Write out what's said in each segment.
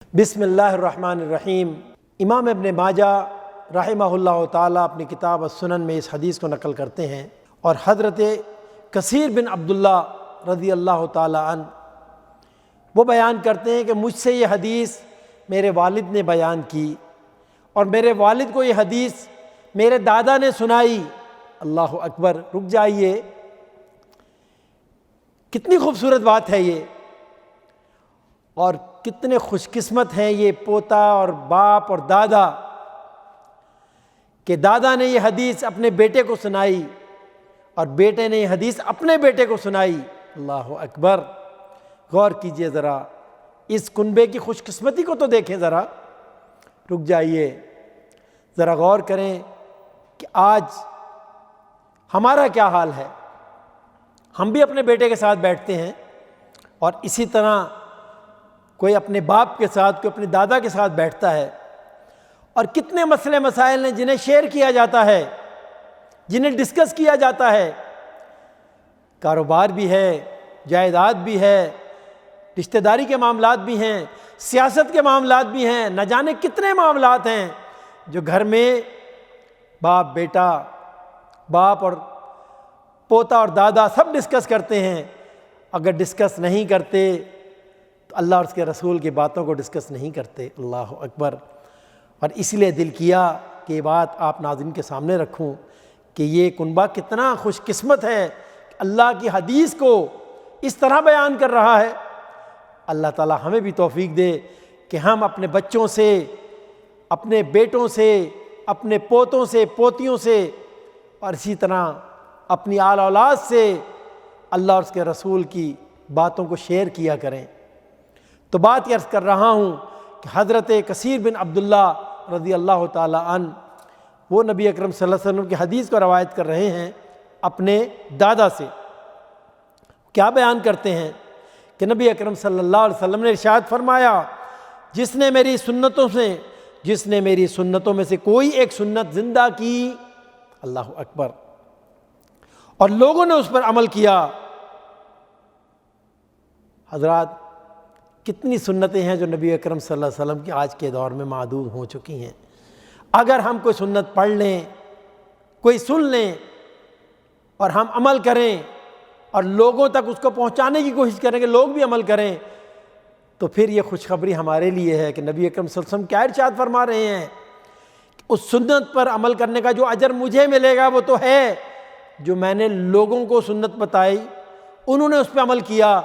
بسم اللہ الرحمن الرحیم۔ امام ابن ماجہ رحمہ اللہ تعالیٰ اپنی کتاب السنن میں اس حدیث کو نقل کرتے ہیں، اور حضرت کثیر بن عبداللہ رضی اللہ تعالیٰ عنہ وہ بیان کرتے ہیں کہ مجھ سے یہ حدیث میرے والد نے بیان کی، اور میرے والد کو یہ حدیث میرے دادا نے سنائی۔ اللہ اکبر! رک جائیے، کتنی خوبصورت بات ہے یہ، اور کتنے خوش قسمت ہیں یہ پوتا اور باپ اور دادا کہ دادا نے یہ حدیث اپنے بیٹے کو سنائی اور بیٹے نے یہ حدیث اپنے بیٹے کو سنائی۔ اللہ اکبر! غور کیجئے ذرا، اس کنبے کی خوش قسمتی کو تو دیکھیں ذرا۔ رک جائیے، ذرا غور کریں کہ آج ہمارا کیا حال ہے۔ ہم بھی اپنے بیٹے کے ساتھ بیٹھتے ہیں، اور اسی طرح کوئی اپنے باپ کے ساتھ، کوئی اپنے دادا کے ساتھ بیٹھتا ہے، اور کتنے مسئلے مسائل ہیں جنہیں شیئر کیا جاتا ہے، جنہیں ڈسکس کیا جاتا ہے۔ کاروبار بھی ہے، جائیداد بھی ہے، رشتہ داری کے معاملات بھی ہیں، سیاست کے معاملات بھی ہیں، نہ جانے کتنے معاملات ہیں جو گھر میں باپ بیٹا، باپ اور پوتا اور دادا سب ڈسکس کرتے ہیں۔ اگر ڈسکس نہیں کرتے تو اللہ اور اس کے رسول کی باتوں کو ڈسکس نہیں کرتے۔ اللہ اکبر! اور اس لیے دل کیا کہ یہ بات آپ ناظرین کے سامنے رکھوں کہ یہ کنبہ کتنا خوش قسمت ہے کہ اللہ کی حدیث کو اس طرح بیان کر رہا ہے۔ اللہ تعالی ہمیں بھی توفیق دے کہ ہم اپنے بچوں سے، اپنے بیٹوں سے، اپنے پوتوں سے، پوتیوں سے، اور اسی طرح اپنی آل اولاد سے اللہ اور اس کے رسول کی باتوں کو شیئر کیا کریں۔ تو بات یہ عرض کر رہا ہوں کہ حضرت کثیر بن عبداللہ رضی اللہ تعالیٰ عنہ وہ نبی اکرم صلی اللہ علیہ وسلم کی حدیث کو روایت کر رہے ہیں اپنے دادا سے۔ کیا بیان کرتے ہیں کہ نبی اکرم صلی اللہ علیہ وسلم نے ارشاد فرمایا، جس نے میری سنتوں میں سے کوئی ایک سنت زندہ کی، اللہ اکبر، اور لوگوں نے اس پر عمل کیا۔ حضرات، کتنی سنتیں ہیں جو نبی اکرم صلی اللہ علیہ وسلم کی آج کے دور میں معدود ہو چکی ہیں۔ اگر ہم کوئی سنت پڑھ لیں، کوئی سن لیں، اور ہم عمل کریں اور لوگوں تک اس کو پہنچانے کی کوشش کریں کہ لوگ بھی عمل کریں، تو پھر یہ خوشخبری ہمارے لیے ہے کہ نبی اکرم صلی اللہ علیہ وسلم کیا ارشاد فرما رہے ہیں کہ اس سنت پر عمل کرنے کا جو اجر مجھے ملے گا وہ تو ہے جو میں نے لوگوں کو سنت بتائی، انہوں نے اس پہ عمل کیا،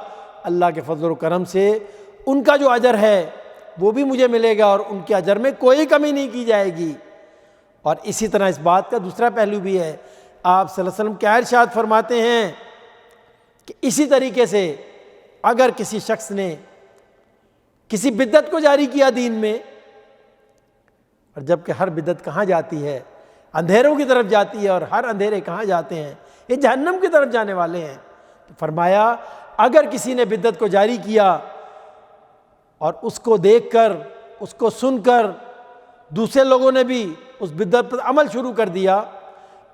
اللہ کے فضل و کرم سے ان کا جو اجر ہے وہ بھی مجھے ملے گا، اور ان کے اجر میں کوئی کمی نہیں کی جائے گی۔ اور اسی طرح اس بات کا دوسرا پہلو بھی ہے، آپ صلی اللہ علیہ وسلم کیا ارشاد فرماتے ہیں کہ اسی طریقے سے اگر کسی شخص نے کسی بدعت کو جاری کیا دین میں، اور جبکہ ہر بدعت کہاں جاتی ہے؟ اندھیروں کی طرف جاتی ہے، اور ہر اندھیرے کہاں جاتے ہیں؟ یہ جہنم کی طرف جانے والے ہیں۔ تو فرمایا اگر کسی نے بدعت کو جاری کیا اور اس کو دیکھ کر، اس کو سن کر دوسرے لوگوں نے بھی اس بدعت پر عمل شروع کر دیا،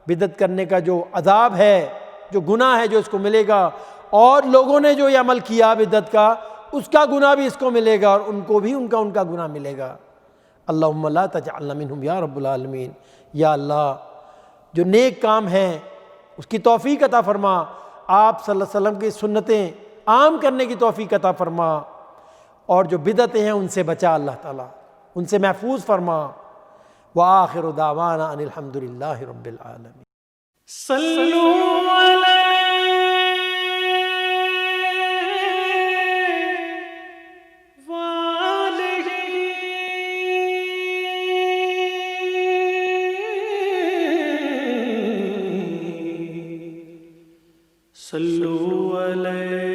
بدعت کرنے کا جو عذاب ہے، جو گناہ ہے جو اس کو ملے گا، اور لوگوں نے جو یہ عمل کیا بدعت کا، اس کا گناہ بھی اس کو ملے گا، اور ان کو بھی ان کا گناہ ملے گا۔ اللہم لا تجعلنا منہم یا رب العالمین۔ یا اللہ، جو نیک کام ہیں اس کی توفیق عطا فرما، آپ صلی اللہ علیہ وسلم کی سنتیں عام کرنے کی توفیق عطا فرما، اور جو بدعتیں ہیں ان سے بچا اللہ تعالیٰ، ان سے محفوظ فرما۔ وآخر دعوانا ان الحمد للہ رب العالمین۔ صلوا علیہ وآلہ صلوا علیہ